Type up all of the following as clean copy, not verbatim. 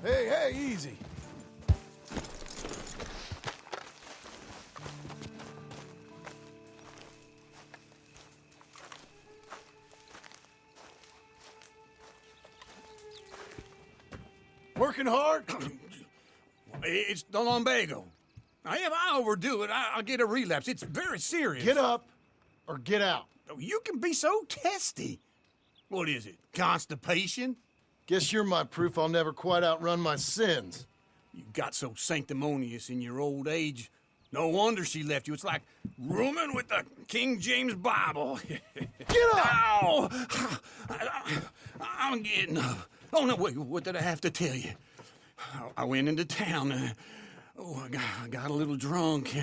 Hey, easy. Working hard? It's the lumbago. Now, if I overdo it, I'll get a relapse. It's very serious. Get up or get out. You can be so testy. What is it, constipation? Guess you're my proof I'll never quite outrun my sins. You got so sanctimonious in your old age. No wonder she left you. It's like rooming with the King James Bible. Get up! Ow! I'm getting up. Oh, no, wait, what did I have to tell you? I went into town. I got a little drunk.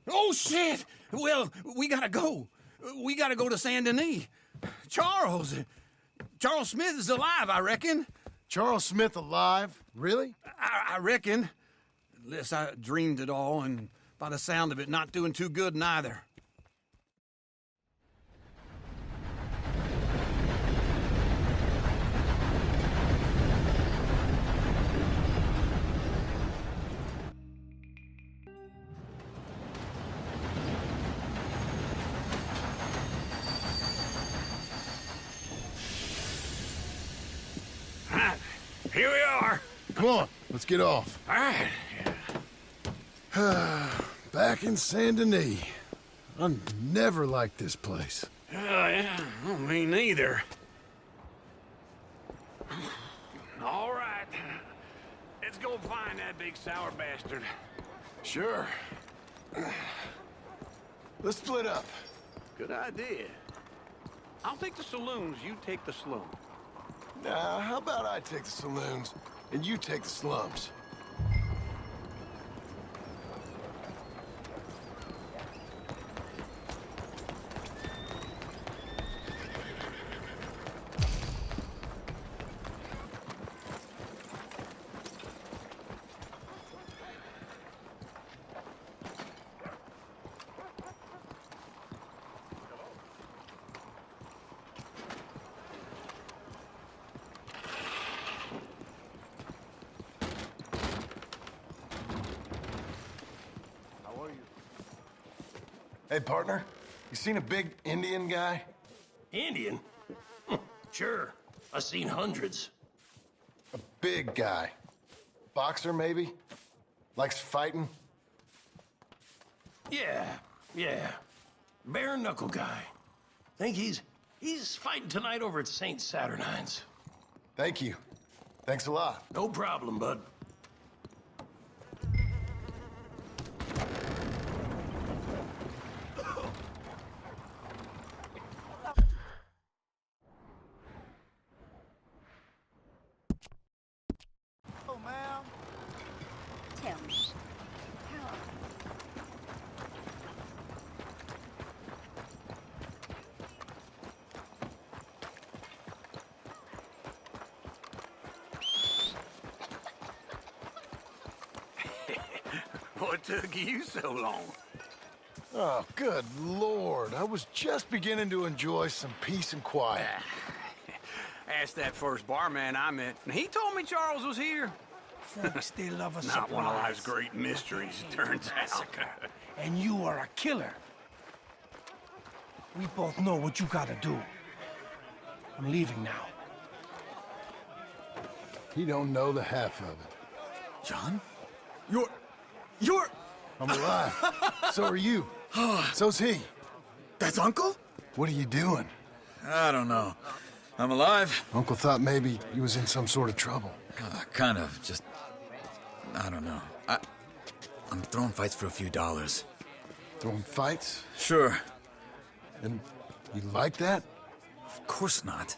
Oh, shit! Well, we gotta go. We gotta go to Saint Denis. Charles Smith is alive, I reckon. Charles Smith alive? Really? I reckon. Unless I dreamed it all, and by the sound of it, not doing too good neither. Here we are. Come on, let's get off. All right. Back in Saint Denis. I never liked this place. Yeah, well, me neither. All right. Let's go find that big sour bastard. Sure. Let's split up. Good idea. I'll take the saloons, you take the slum. Now, how about I take the saloons and you take the slums? Hey, partner, you seen a big Indian guy? Indian? Sure. I've seen hundreds. A big guy. Boxer, maybe? Likes fighting? Yeah. Bare knuckle guy. Think he's fighting tonight over at St. Saturnine's. Thank you. Thanks a lot. No problem, bud. Oh, ma'am. Tell me, how... What took you so long? Oh, good Lord. I was just beginning to enjoy some peace and quiet. Asked that first barman I met, and he told me Charles was here. Folks, they love a Not one of surprise. life's great mysteries, it turns out. And you are a killer. We both know what you gotta do. I'm leaving now. He don't know the half of it. John? You're... I'm alive. So are you. So's he. That's Uncle? What are you doing? I don't know. I'm alive. Uncle thought maybe you was in some sort of trouble. Kind of, just... I don't know. I'm throwing fights for a few dollars. Throwing fights? Sure. And you like that? Of course not.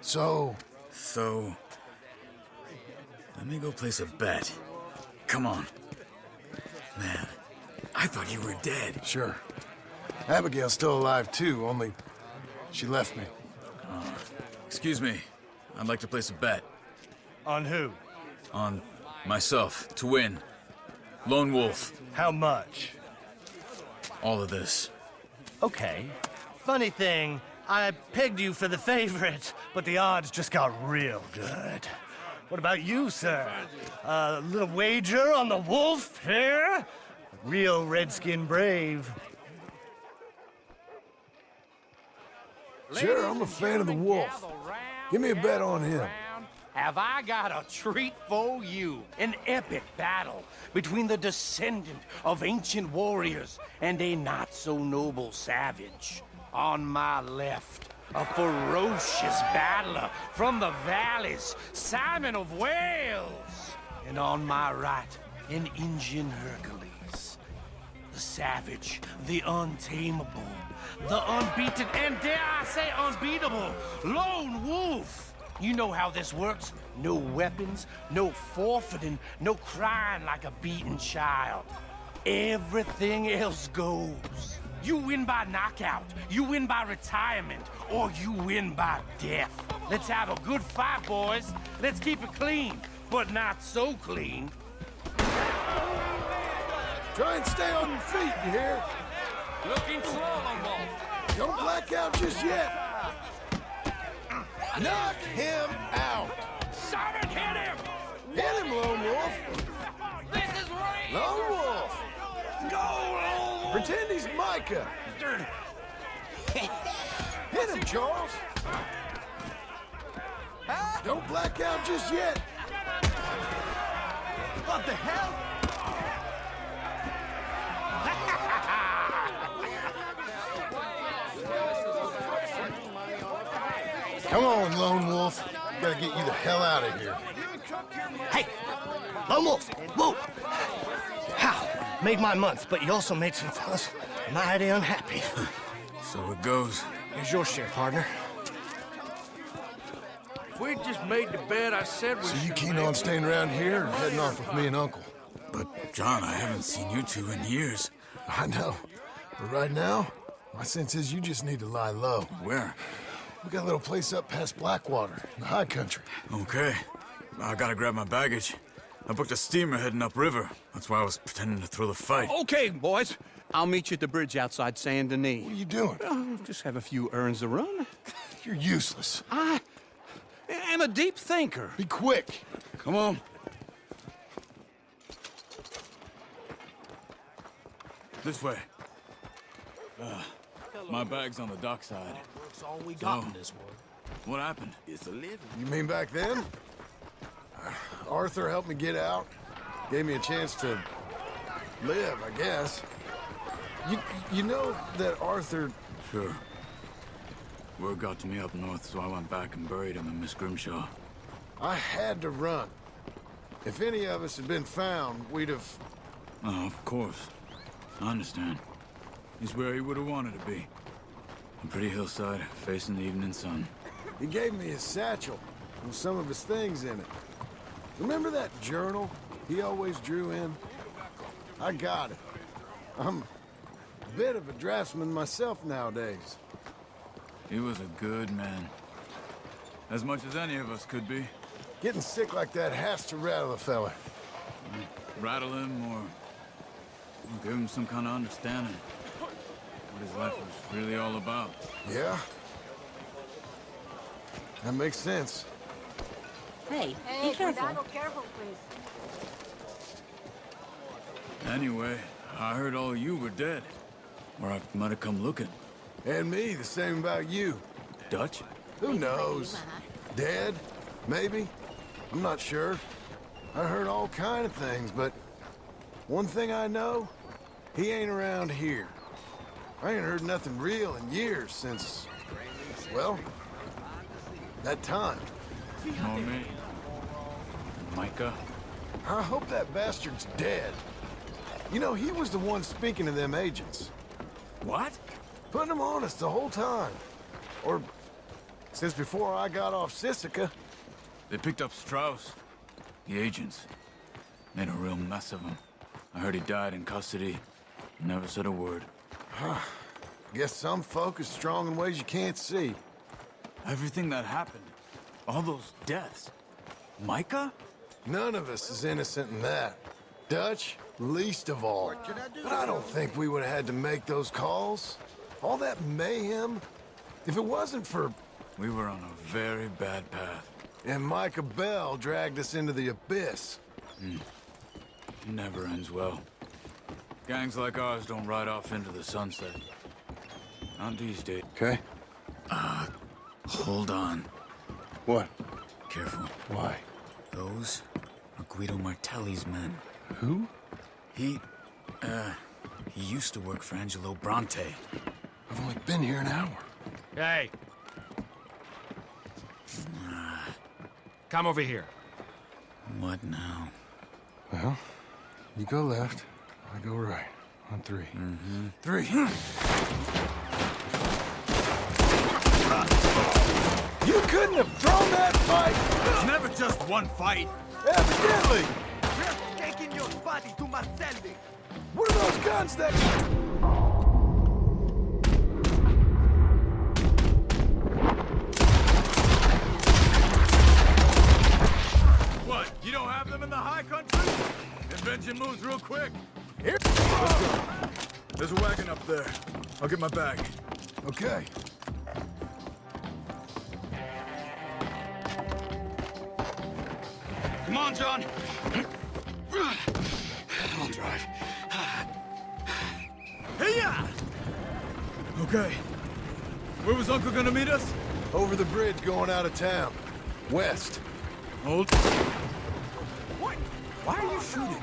So, So... let me go place a bet. Come on. Man, I thought you were dead. sure. Abigail's still alive too, only she left me. Excuse me. I'd like to place a bet. On who? On myself, to win. Lone Wolf. How much? All of this. Okay. Funny thing, I pegged you for the favorite, but the odds just got real good. What about you, sir? A little wager on the wolf here? Real redskin brave. Sure, I'm a fan of the wolf. Give me a bet on him. Have I got a treat for you? An epic battle between the descendant of ancient warriors and a not-so-noble savage. On my left, a ferocious battler from the valleys, Simon of Wales. And on my right, an Indian Hercules. The savage, the untamable, the unbeaten, and dare I say unbeatable, lone wolf. You know how this works. No weapons, no forfeiting, no crying like a beaten child. Everything else goes. You win by knockout, you win by retirement, or you win by death. Let's have a good fight, boys. Let's keep it clean, but not so clean. Try and stay on your feet, you hear? Looking slow, Lone Wolf. Don't black out just yet. Knock him out. Simon, hit him! Hit him, Lone Wolf. This is real! Lone Wolf. Go, Lone Wolf! Pretend he's Micah. Hit him, Charles. Don't black out just yet. What the hell? Come on, Lone Wolf. Gotta get you the hell out of here. Hey, Lone Wolf, whoa! How? Made my month, but you also made some fellas mighty unhappy. So it goes. Here's your share, partner. If we just made the bed I said we So you should keen make, on staying around here or heading off with me and Uncle? But, John, I haven't seen you two in years. I know. But right now, my sense is you just need to lie low. Where? We got a little place up past Blackwater, in the high country. Okay. I gotta grab my baggage. I booked a steamer heading upriver. That's why I was pretending to throw the fight. Okay, boys. I'll meet you at the bridge outside Saint Denis. What are you doing? Just have a few errands to run. You're useless. I am a deep thinker. Be quick. Come on. This way. My bag's on the dockside. It's all we got in this world. What happened? It's a living. You mean back then? Arthur helped me get out. Gave me a chance to live, I guess. You know that Arthur... Sure. Word got to me up north, so I went back and buried him in Miss Grimshaw. I had to run. If any of us had been found, we'd have... Oh, of course. I understand. He's where he would have wanted to be. A pretty hillside, facing the evening sun. He gave me his satchel with some of his things in it. Remember that journal he always drew in? I got it. I'm a bit of a draftsman myself nowadays. He was a good man. As much as any of us could be. Getting sick like that has to rattle a fella. Rattle him or give him some kind of understanding. What his life was really all about. Yeah? That makes sense. Hey, be careful. Careful, please. Anyway, I heard all you were dead. Or I might have come looking. And me, the same about you. Dutch? Who knows? Dead? Maybe? I'm not sure. I heard all kind of things, but one thing I know, he ain't around here. I ain't heard nothing real in years since, well, that time. Nor me. Micah? I hope that bastard's dead. You know, he was the one speaking to them agents. What? Putting them on us the whole time. Or since before I got off Sisika. They picked up Strauss. The agents. Made a real mess of him. I heard he died in custody. Never said a word. Guess some folk is strong in ways you can't see. Everything that happened. All those deaths. Micah? None of us is innocent in that. Dutch, least of all. But I don't think we would have had to make those calls. All that mayhem. If it wasn't for... We were on a very bad path. and Micah Bell dragged us into the abyss. Never ends well. Gangs like ours don't ride off into the sunset. Not these days. Okay? Hold on. What? Careful. Why? Those are Guido Martelli's men. Who? He used to work for Angelo Bronte. I've only been here an hour. Hey. Come over here. What now? Well, you go left, I go right. On three. Three. You couldn't have thrown that fight! It's never just one fight. Evidently! We're taking your body to Martelli. What are those guns that... What? You don't have them in the high country? Invention moves real quick. Here? Let's go. There's a wagon up there. I'll get my bag. Okay. Come on, John. I'll drive. Hey-ya! Okay. Where was Uncle gonna meet us? Over the bridge going out of town. West. Hold. What? Why are you shooting?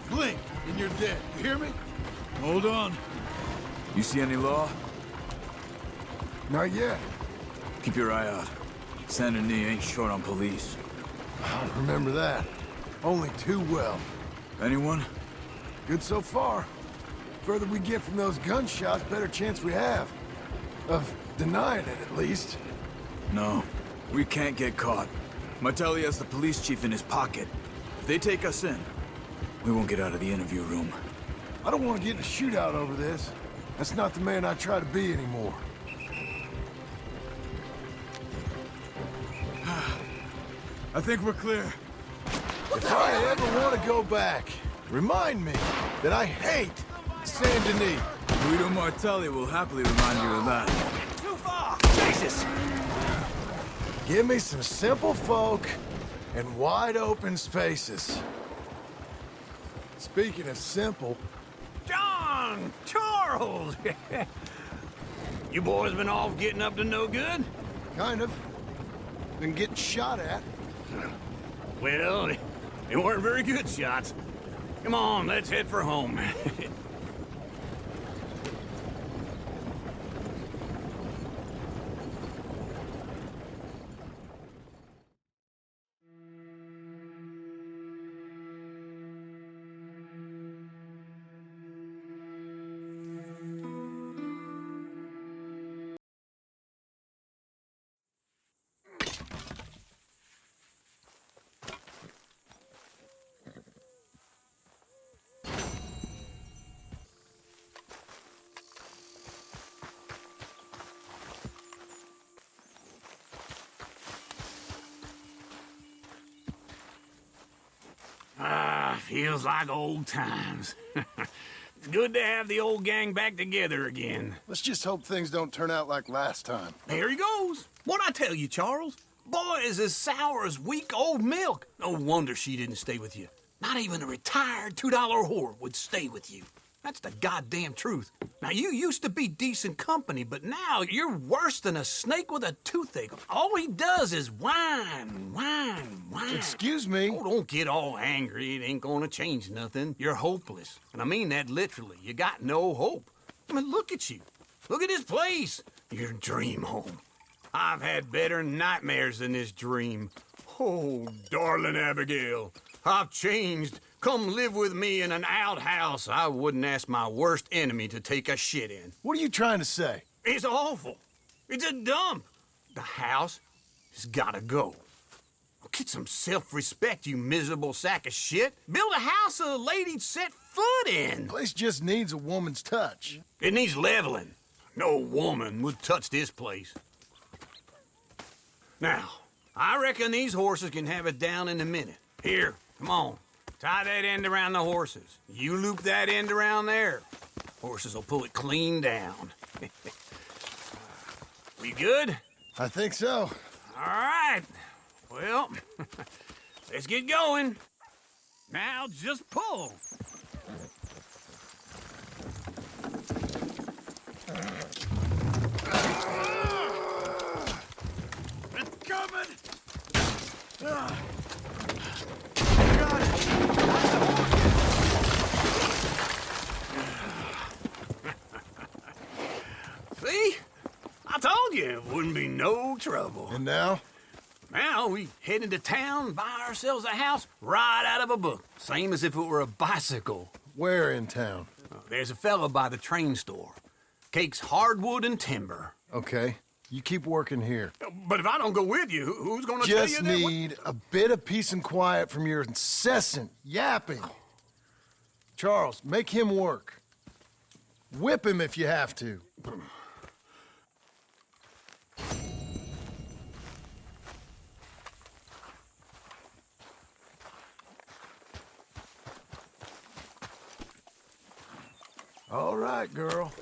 Blink, and you're dead. You hear me? Hold on. You see any law? Not yet. Keep your eye out. Saint Denis ain't short on police. I remember that. Only too well. Anyone? Good so far. Further we get from those gunshots, better chance we have. Of denying it, at least. No. We can't get caught. Martelli has the police chief in his pocket. If they take us in, we won't get out of the interview room. I don't want to get in a shootout over this. That's not the man I try to be anymore. I think we're clear. If I ever want to go back, remind me that I hate Saint Denis. Guido Martelli will happily remind you of that. Too far! Jesus! Give me some simple folk and wide open spaces. Speaking of simple, John! Charles! You boys been off getting up to no good? kind of. Been getting shot at. Well, they weren't very good shots. Come on, let's head for home. Feels like old times. It's good to have the old gang back together again. Let's just hope things don't turn out like last time. There he goes. What'd I tell you, Charles? Boy is as sour as weak old milk. No wonder she didn't stay with you. Not even a retired $2 whore would stay with you. That's the goddamn truth. Now, you used to be decent company, but now you're worse than a snake with a toothache. All he does is whine, whine, whine. Excuse me? Oh, don't get all angry. It ain't gonna change nothing. You're hopeless. And I mean that literally. You got no hope. I mean, look at you. Look at this place. Your dream home. I've had better nightmares than this dream. Oh, darling Abigail, I've changed. Come live with me in an outhouse I wouldn't ask my worst enemy to take a shit in. What are you trying to say? It's awful. It's a dump. The house has gotta go. Get some self-respect, you miserable sack of shit. Build a house a lady'd set foot in. Place just needs a woman's touch. It needs leveling. No woman would touch this place. Now, I reckon these horses can have it down in a minute. Here, come on. Tie that end around the horses. You loop that end around there. Horses will pull it clean down. We good? I think so. All right. Well, let's get going. Now just pull. It's coming! See? I told you it wouldn't be no trouble. And now? Now we head into town, buy ourselves a house right out of a book. Same as if it were a bicycle. Where in town? There's a fella by the train store. Cakes hardwood and timber. Okay, you keep working here. But if I don't go with you, who's gonna tell you Just that? need a bit of peace and quiet from your incessant yapping. Charles, make him work. Whip him if you have to. All right, girl.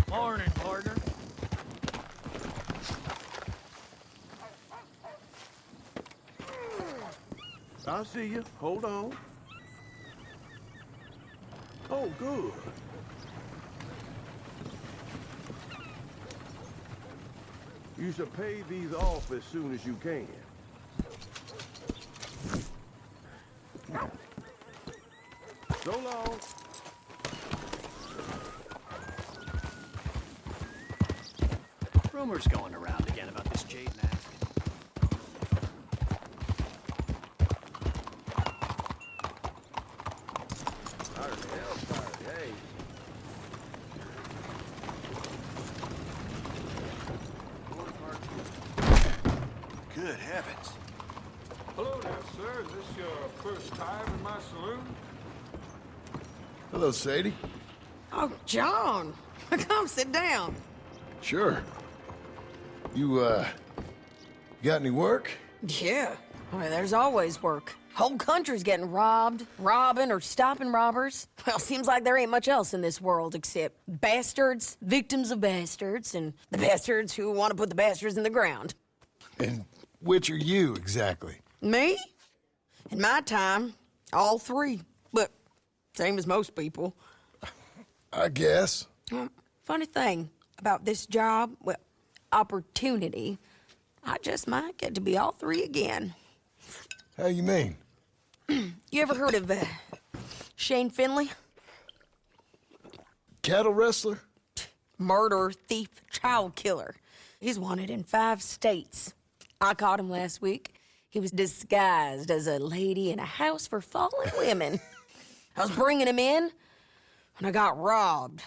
Morning, partner. I see you. Hold on. Oh, good. You should pay these off as soon as you can. So long. Rumors going around again about this jade mask. Good heavens. Hello there, sir. Is this your first time in my saloon? Hello, Sadie. Oh, John. Come sit down. Sure. You, got any work? Yeah. Well, there's always work. Whole country's getting robbed, robbing, or stopping robbers. Well, seems like there ain't much else in this world except bastards, victims of bastards, and the bastards who want to put the bastards in the ground. And which are you, exactly? Me? In my time, all three. But same as most people. I guess. Funny thing about this job, well, opportunity, I just might get to be all three again. How you mean? You ever heard of Shane Finley? Cattle wrestler? Murderer, thief, child killer. He's wanted in 5 states. I caught him last week. He was disguised as a lady in a house for fallen women. I was bringing him in, and I got robbed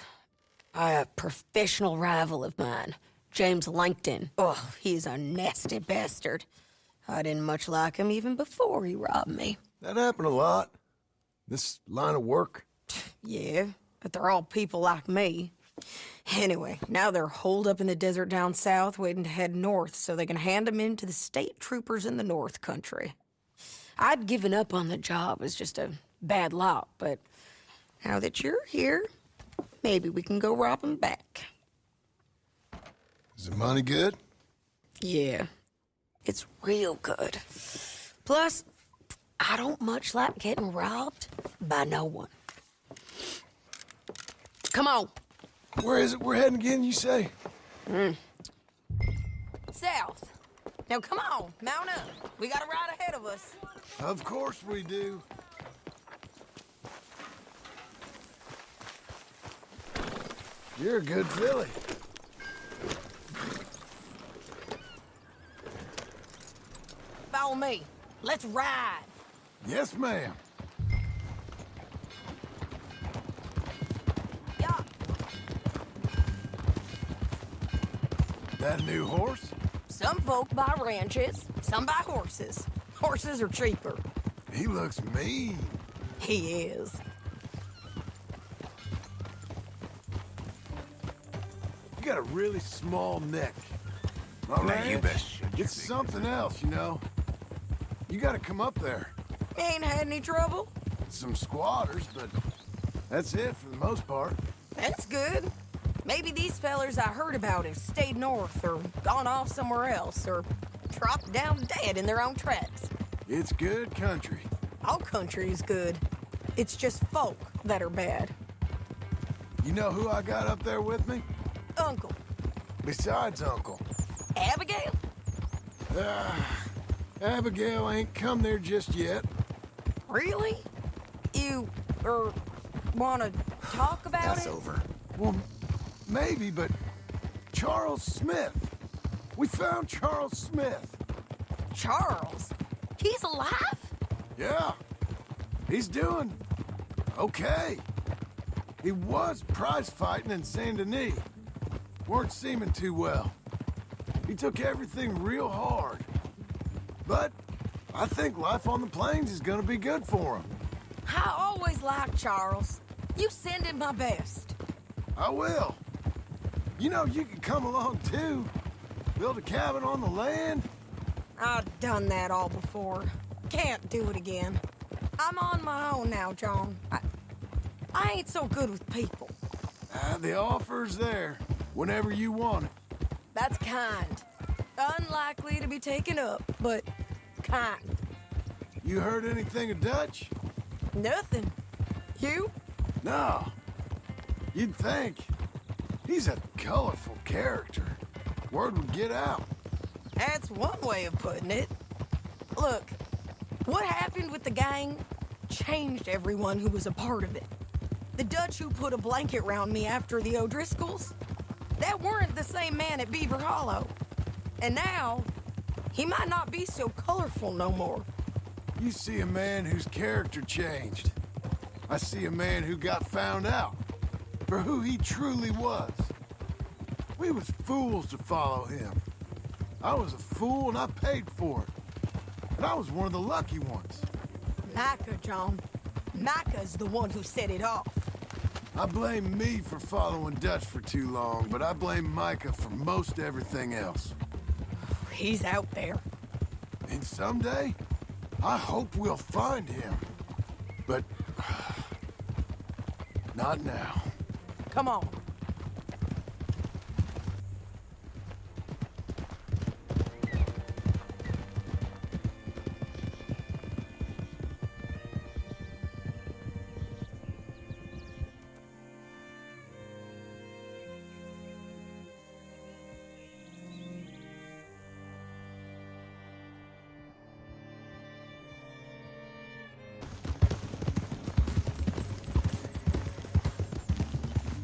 by a professional rival of mine, James Langton. Oh, he's a nasty bastard. I didn't much like him even before he robbed me. That happened a lot. This line of work. Yeah, but they're all people like me. Anyway, now they're holed up in the desert down south, waiting to head north so they can hand them in to the state troopers in the north country. I'd given up on the job as just a bad lot, but now that you're here, maybe we can go rob them back. Is the money good? Yeah, it's real good. Plus, I don't much like getting robbed by no one. Come on. Where is it we're heading again, you say? South. Now come on, mount up. We got a ride ahead of us. Of course we do. You're a good filly. Follow me. Let's ride. Yes, ma'am. Yeah. That a new horse? Some folk buy ranches, some buy horses. Horses are cheaper. He looks mean. He is. You got a really small neck. All right? you best shut your It's something else, you know. You gotta come up there. Ain't had any trouble? Some squatters, but That's it for the most part. That's good. Maybe these fellers I heard about have stayed north or gone off somewhere else or dropped down dead in their own tracks. It's good country. All country is good. It's just folk that are bad. You know who I got up there with me? Uncle. Besides Uncle. Abigail? Abigail ain't come there just yet. Really? You, wanna talk about That's it? over. Well, maybe, but Charles Smith. We found Charles Smith. Charles? He's alive? Yeah. He's doing okay. He was prize fighting in Saint Denis. Weren't seeming too well. He took everything real hard. But I think life on the plains is gonna be good for him. I always liked Charles. You send him my best. I will. You know, you can come along too. Build a cabin on the land. I've done that all before. Can't do it again. I'm on my own now, John. I ain't so good with people. The offer's there whenever you want it. That's kind. Unlikely to be taken up, but kind. You heard anything of Dutch? Nothing. You? No. You'd think. He's a colorful character. Word would get out. That's one way of putting it. Look, what happened with the gang changed everyone who was a part of it. The Dutch who put a blanket round me after the O'Driscolls, that weren't the same man at Beaver Hollow. And now, he might not be so colorful no more. You see a man whose character changed. I see a man who got found out for who he truly was. We was fools to follow him. I was a fool and I paid for it. And I was one of the lucky ones. Micah, John. Micah's the one who set it off. I blame me for following Dutch for too long, but I blame Micah for most everything else. He's out there. And someday, I hope we'll find him. But not now. Come on.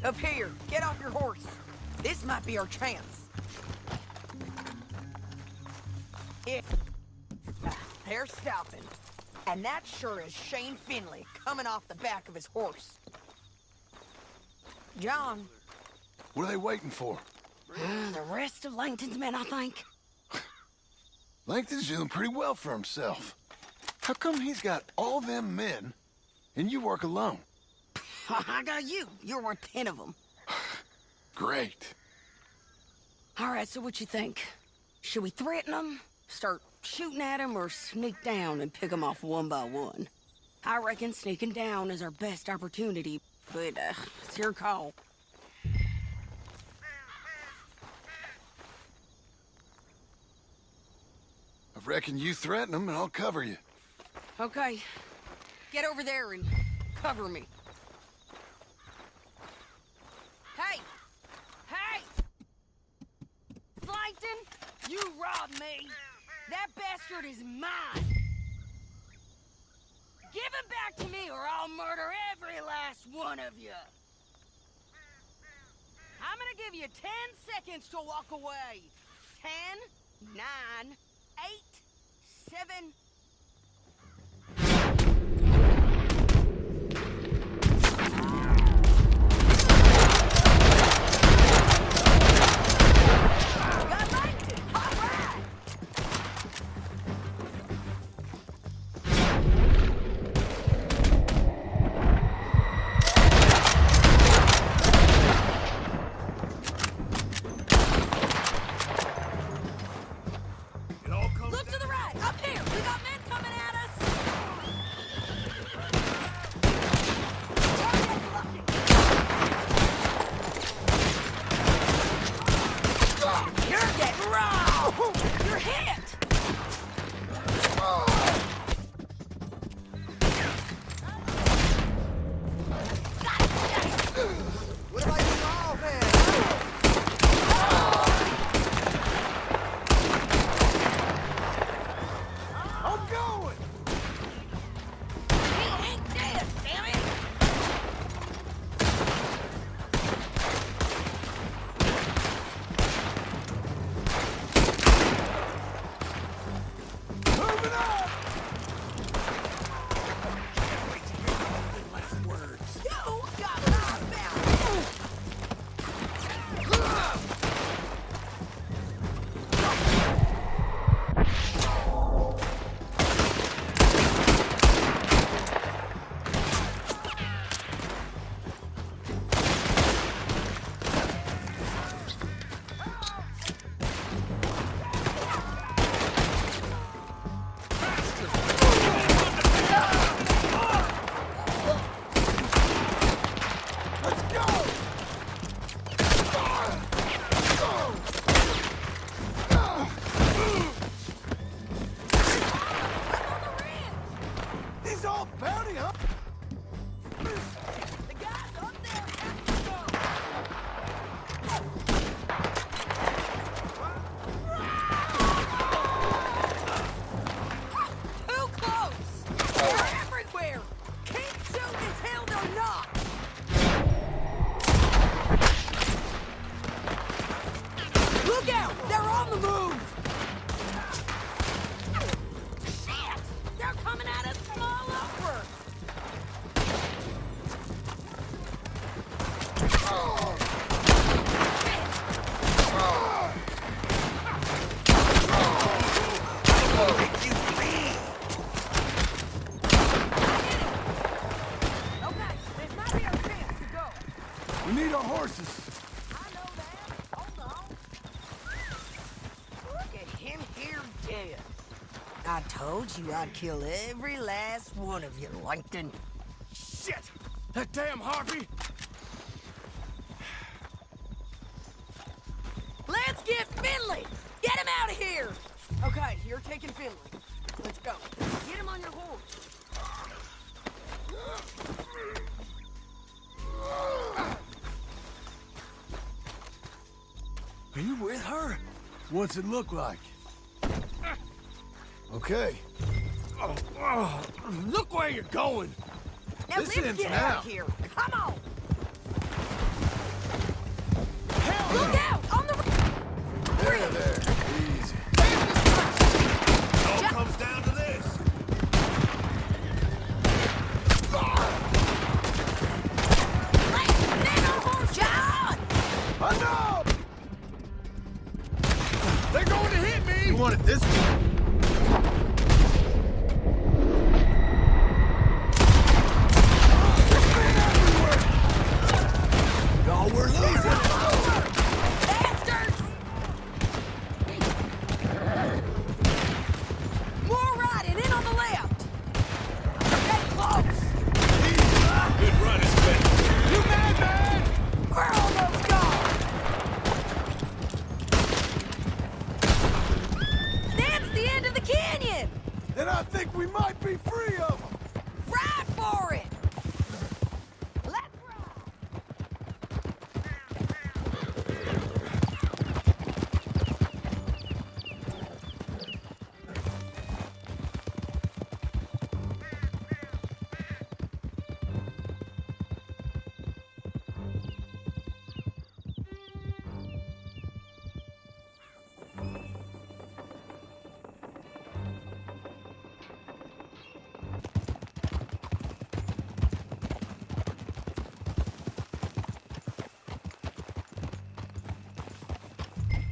Up here. Get off your horse. This might be our chance. Yeah. They're stopping. And that sure is Shane Finley coming off the back of his horse. John. What are they waiting for? The rest of Langton's men, I think. Langton's doing pretty well for himself. How come he's got all them men, and you work alone? I got you. You're worth 10 of them. Great. All right, so what you think? Should we threaten them, start shooting at them, or sneak down and pick them off one by one? I reckon sneaking down is our best opportunity, but it's your call. I reckon you threaten them and I'll cover you. Okay. Get over there and cover me. Hey! Hey! Langton, you robbed me! That bastard is mine! Give him back to me or I'll murder every last one of you! I'm gonna give you 10 seconds to walk away. 10, 9, 8, 7... Look to the right! Up here! We got out! They're on the move! Shit! They're coming at us from all over! Okay, this might be our chance to go. We need our horses. I know that. Hold on. Look at him here dead. I told you I'd kill every last one of you, Langton. Shit! That damn harpy! Let's get Finley! Get him out of here! Okay, you're taking Finley. Let's go. Get him on your horse. Are you with her? What's it look like? Okay. Look where you're going! Now This let's ends get now. out of here. Come on! Look out! On the There. Easy. It all comes down to this. John! I know! They're going to hit me! You want it this way? Oh, we're losing! Bastards! More riding in on the left. Get close. Good run, Inspector. You mad, man? We're almost gone. That's the end of the canyon. And I think we might be free of them. Ride for it. Let's ride.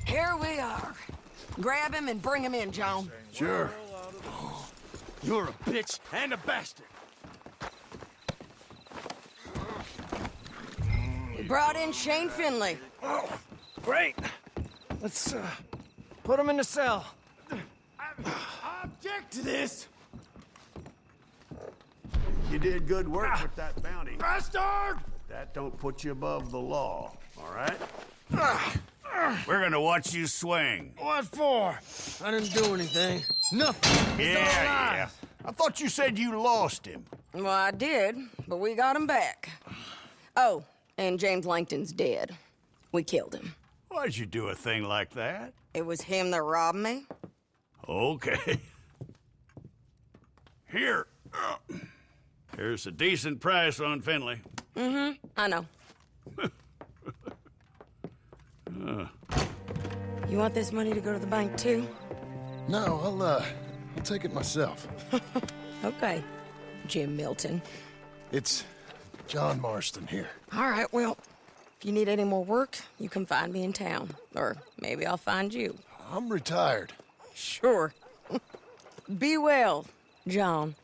Here we are. Grab him and bring him in, John. Sure. You're a bitch and a bastard. We brought in Shane Finley. Oh, great. Let's, put him in the cell. I object to this. You did good work with that bounty. Bastard! That don't put you above the law, all right? We're gonna watch you swing. What for? I didn't do anything. Nothing. It's all lies. I thought you said you lost him. Well, I did, but we got him back. Oh, and James Langton's dead. We killed him. Why'd you do a thing like that? It was him that robbed me. Okay. Here. Here's a decent price on Finley. I know. You want this money to go to the bank, too? No, I'll take it myself. Okay, Jim Milton. It's John Marston here. All right, well, if you need any more work, you can find me in town. Or maybe I'll find you. I'm retired. Sure. Be well, John.